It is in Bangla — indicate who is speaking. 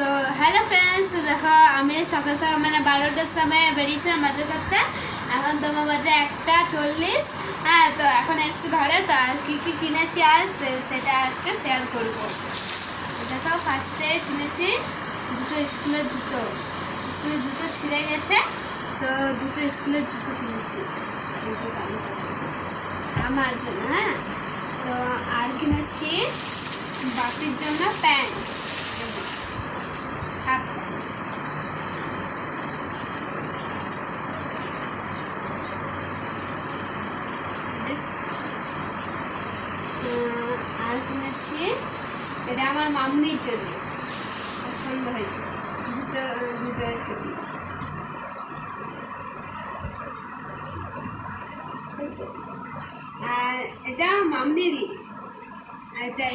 Speaker 1: তো হ্যালো ফ্রেন্ডস, তো দেখো আমি সকাল সকাল মানে 12টার সময় বেরিয়েছিলাম বাজার করতে। এখন তোমার বাজে 1:40। হ্যাঁ, তো এখন এসছি ঘরে। তো আর কী কী কিনেছি আজ সেটা আজকে শেয়ার করবো। দেখো ফার্স্টে কিনেছি দুটো স্কুলের জুতো ছিঁড়ে গেছে, তো দুটো স্কুলের জুতো কিনেছি এই যে আমার জন্য। হ্যাঁ, তো আর কিনেছি বাপির জন্য প্যান্ট, হাফ প্যান্ট। আর কিনেছি এটা আমার মাম্মির জন্য, পছন্দ হয়েছে জুতোর জন্য। আর এটা মাম্মিরই, আর এটা